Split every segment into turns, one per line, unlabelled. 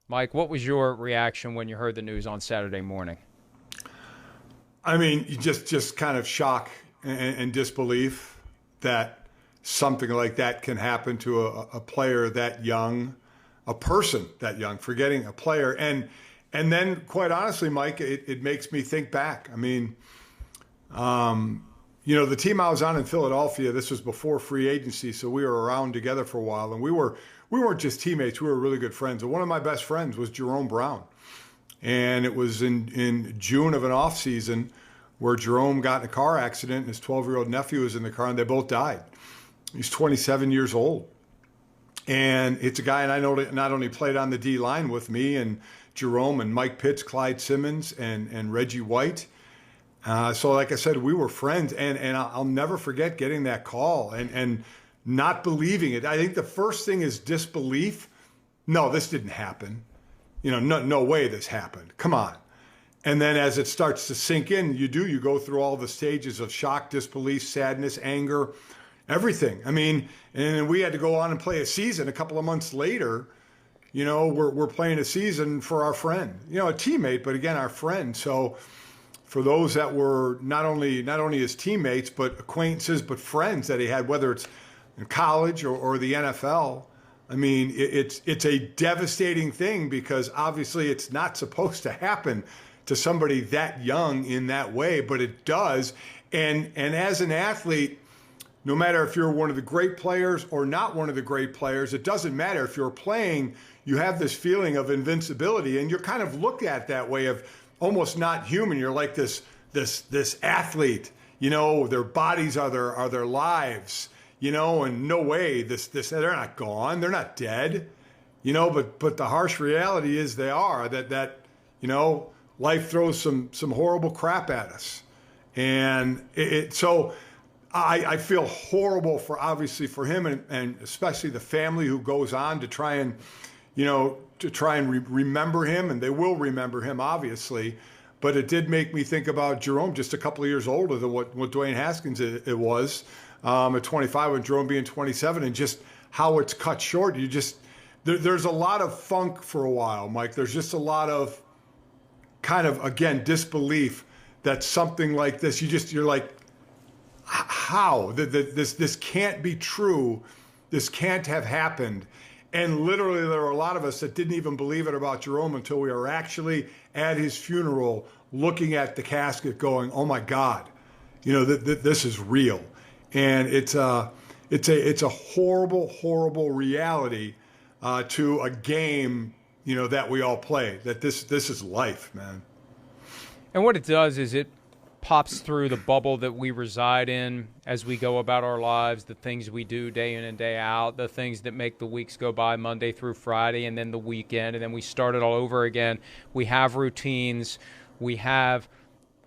Mike, what was your reaction when you heard the news on Saturday morning?
I mean, you just kind of shock and disbelief that something like that can happen to a player that young, a person that young, forgetting a player. And then, quite honestly, Mike, it makes me think back. I mean, the team I was on in Philadelphia, this was before free agency, so we were around together for a while, and we weren't just teammates, we were really good friends. And one of my best friends was Jerome Brown. And it was in June of an off season where Jerome got in a car accident and his 12-year-old nephew was in the car and they both died. He's 27 years old. And it's a guy, and I know that not only played on the D line with me and Jerome and Mike Pitts, Clyde Simmons, and Reggie White. So like I said, we were friends, and I'll never forget getting that call and not believing it. I think the first thing is disbelief. No, this didn't happen. No way this happened. Come on. And then as it starts to sink in, you go through all the stages of shock, disbelief, sadness, anger, everything. I mean, and we had to go on and play a season a couple of months later. We're playing a season for our friend, a teammate, but again, our friend. So for those that were not only his teammates, but acquaintances, but friends that he had, whether it's in college or the NFL, I mean, it's a devastating thing because obviously it's not supposed to happen to somebody that young in that way, but it does. And as an athlete, no matter if you're one of the great players or not one of the great players, it doesn't matter. If you're playing, you have this feeling of invincibility, and you're kind of looked at that way of almost not human. You're like this athlete, their bodies are their lives, and no way this they're not gone, they're not dead, but the harsh reality is they are that life throws some horrible crap at us. And so I feel horrible for him and especially the family who goes on to try and, remember him, and they will remember him, obviously. But it did make me think about Jerome, just a couple of years older than what Dwayne Haskins it was at 25, and Jerome being 27, and just how it's cut short. There's a lot of funk for a while, Mike. There's just a lot of kind of, again, disbelief that something like this, you're like, how? This can't be true. This can't have happened. And literally, there were a lot of us that didn't even believe it about Jerome until we were actually at his funeral, looking at the casket going, oh my God, this is real. And it's a horrible, horrible reality to a game, that we all play, that this is life, man.
And what it does is it pops through the bubble that we reside in as we go about our lives, the things we do day in and day out, the things that make the weeks go by Monday through Friday, and then the weekend, and then we start it all over again. We have routines. We have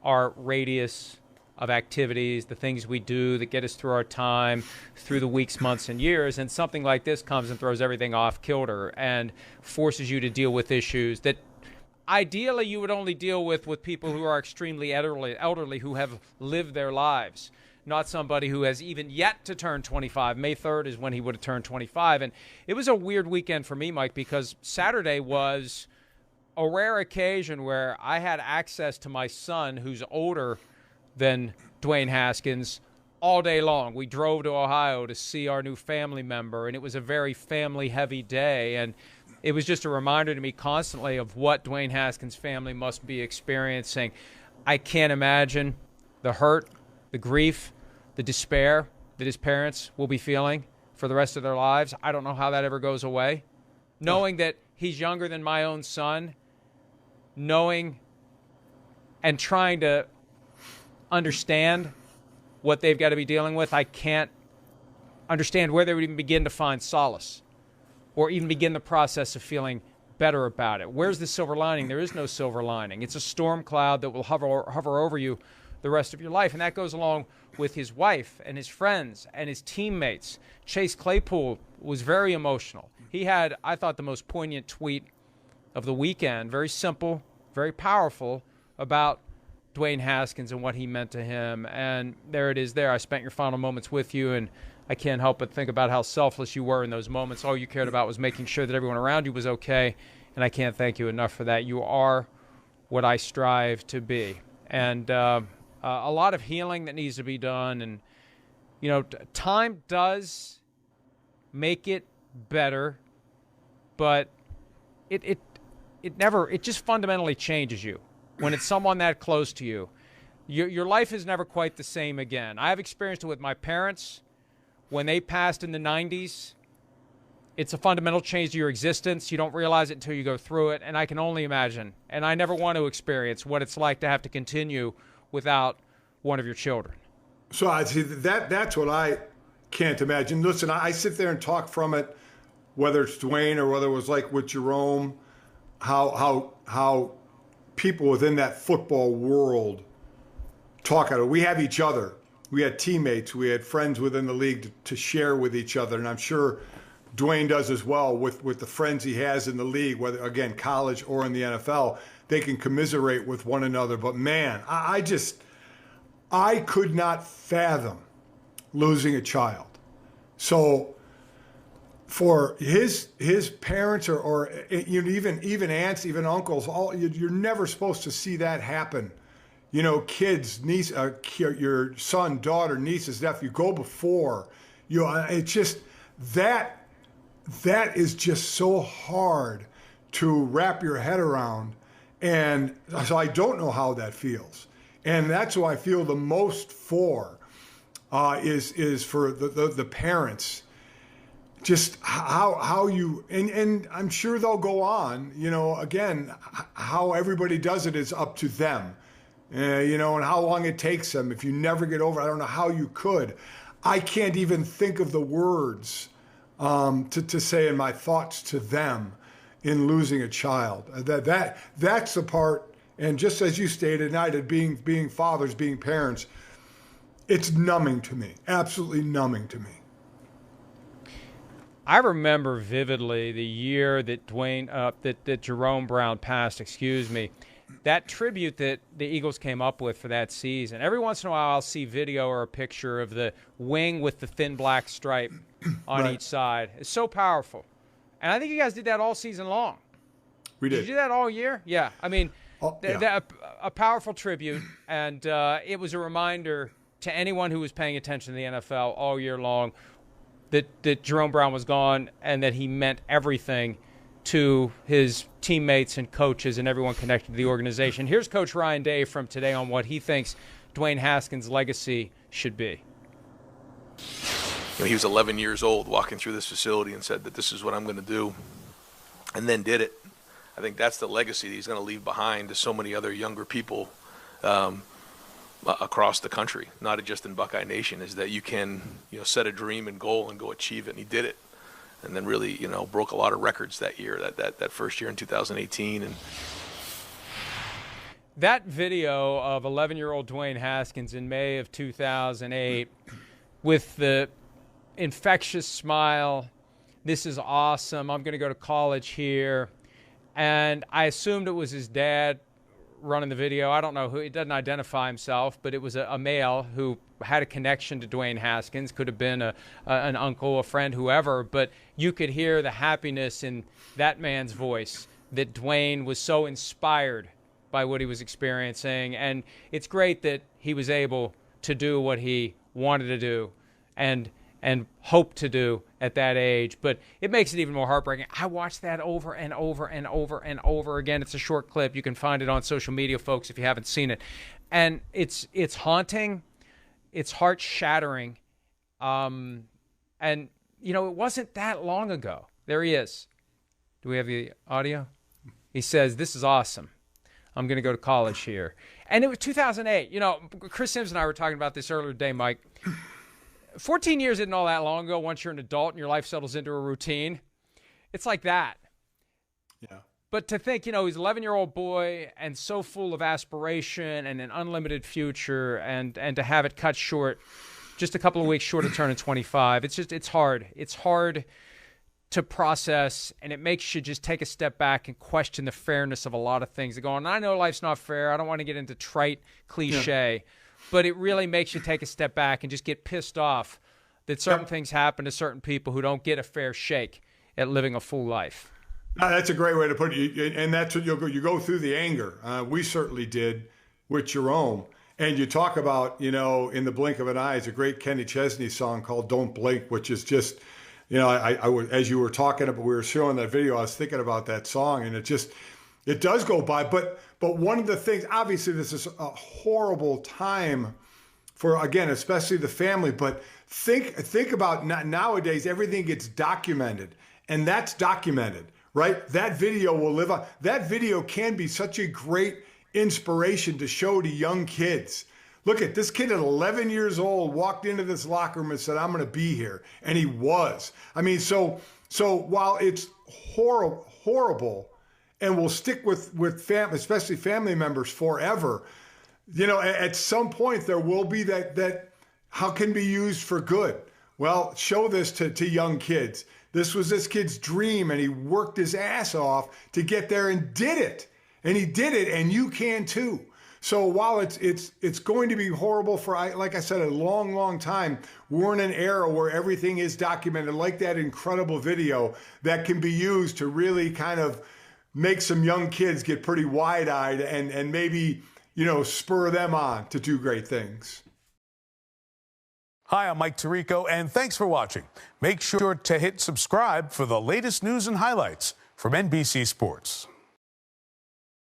our radius of activities, the things we do that get us through our time, through the weeks, months, and years. And something like this comes and throws everything off kilter and forces you to deal with issues that ideally you would only deal with people who are extremely elderly who have lived their lives, not somebody who has even yet to turn 25. May 3rd is when he would have turned 25. And it was a weird weekend for me, Mike, because Saturday was a rare occasion where I had access to my son, who's older than Dwayne Haskins, all day long. We drove to Ohio to see our new family member, and it was a very family-heavy day. And it was just a reminder to me constantly of what Dwayne Haskins' family must be experiencing. I can't imagine the hurt, the grief, the despair that his parents will be feeling for the rest of their lives. I don't know how that ever goes away. Knowing that he's younger than my own son, knowing and trying to understand what they've got to be dealing with, I can't understand where they would even begin to find solace or even begin the process of feeling better about it. Where's the silver lining? There is no silver lining. It's a storm cloud that will hover over you the rest of your life. And that goes along with his wife and his friends and his teammates. Chase Claypool was very emotional. He had, I thought, the most poignant tweet of the weekend, very simple, very powerful, about Dwayne Haskins and what he meant to him. And there it is there. I spent your final moments with you, and I can't help but think about how selfless you were in those moments. All you cared about was making sure that everyone around you was okay, and I can't thank you enough for that. You are what I strive to be. And a lot of healing that needs to be done. And, time does make it better, but it just fundamentally changes you. When it's someone that close to you, your life is never quite the same again. I've experienced it with my parents. When they passed in the 90s, it's a fundamental change to your existence. You don't realize it until you go through it, and I can only imagine, and I never want to experience what it's like to have to continue without one of your children.
So I see that's what I can't imagine. Listen, I sit there and talk from it, whether it's Dwayne or whether it was like with Jerome, how people within that football world talk at it. We have each other. We had teammates. We had friends within the league to share with each other, and I'm sure Dwayne does as well with the friends he has in the league, whether, again, college or in the NFL. They can commiserate with one another. But, man, I could not fathom losing a child. So for his parents or even aunts, even uncles, you're never supposed to see that happen. Kids, niece, your son, daughter, nieces, nephew, go before you. It's just that is just so hard to wrap your head around, and so I don't know how that feels, and that's who I feel the most for is for the parents. Just how you and I'm sure they'll go on. Again, how everybody does it is up to them. And how long it takes them. If you never get over it, I don't know how you could. I can't even think of the words to say in my thoughts to them in losing a child. That's the part, and just as you stated, United, being fathers, being parents, it's numbing to me, absolutely numbing to me.
I remember vividly the year that that Jerome Brown passed, that tribute that the Eagles came up with for that season. Every once in a while I'll see video or a picture of the wing with the thin black stripe on each side. It's so powerful. And I think you guys did that all season long.
We did.
Did you do that all year? Yeah. I mean, a powerful tribute, and it was a reminder to anyone who was paying attention to the NFL all year long that Jerome Brown was gone and that he meant everything to his teammates and coaches and everyone connected to the organization. Here's Coach Ryan Day from today on what he thinks Dwayne Haskins' legacy should be.
He was 11 years old walking through this facility and said that this is what I'm going to do, and then did it. I think that's the legacy that he's going to leave behind to so many other younger people across the country, not just in Buckeye Nation, is that you can set a dream and goal and go achieve it, and he did it. And then really, broke a lot of records that year, that first year in 2018. And
that video of 11-year-old Dwayne Haskins in May of 2008 with the infectious smile, this is awesome, I'm going to go to college here. And I assumed it was his dad running the video. I don't know who. He doesn't identify himself, but it was a male who had a connection to Dwayne Haskins. Could have been an uncle, a friend, whoever. But you could hear the happiness in that man's voice that Dwayne was so inspired by what he was experiencing. And it's great that he was able to do what he wanted to do and hoped to do at that age. But it makes it even more heartbreaking. I watched that over and over and over and over again. It's a short clip. You can find it on social media, folks, if you haven't seen it. And it's haunting. It's heart-shattering. And, it wasn't that long ago. There he is. Do we have the audio? He says, "This is awesome. I'm going to go to college here." And it was 2008. Chris Sims and I were talking about this earlier today, Mike. 14 years isn't all that long ago once you're an adult and your life settles into a routine. It's like that.
Yeah.
But to think, he's an 11-year-old boy and so full of aspiration and an unlimited future, and to have it cut short just a couple of weeks short of turning 25, it's hard. It's hard to process, and it makes you just take a step back and question the fairness of a lot of things that go on. And I know life's not fair. I don't want to get into trite cliche. Yeah. But it really makes you take a step back and just get pissed off that certain things happen to certain people who don't get a fair shake at living a full life.
That's a great way to put it, and that's what you go through the anger. We certainly did with Jerome, and you talk about, in the blink of an eye, it's a great Kenny Chesney song called "Don't Blink," which is just, as you were talking about, we were showing that video, I was thinking about that song, and it does go by. But one of the things, obviously, this is a horrible time for, again, especially the family. But think about nowadays, everything gets documented, and that's documented. Right? That video will live on. That video can be such a great inspiration to show to young kids. Look at this kid at 11 years old walked into this locker room and said, "I'm going to be here." And he was. I mean, so while it's horrible and will stick with especially family members forever, at some point there will be that how can be used for good. Well, show this to young kids. This was this kid's dream, and he worked his ass off to get there and did it. And he did it, and you can too. So while it's going to be horrible for, like I said, a long, long time, we're in an era where everything is documented, like that incredible video that can be used to really kind of make some young kids get pretty wide-eyed and maybe, spur them on to do great things.
Hi, I'm Mike Tirico, and thanks for watching. Make sure to hit subscribe for the latest news and highlights from NBC Sports.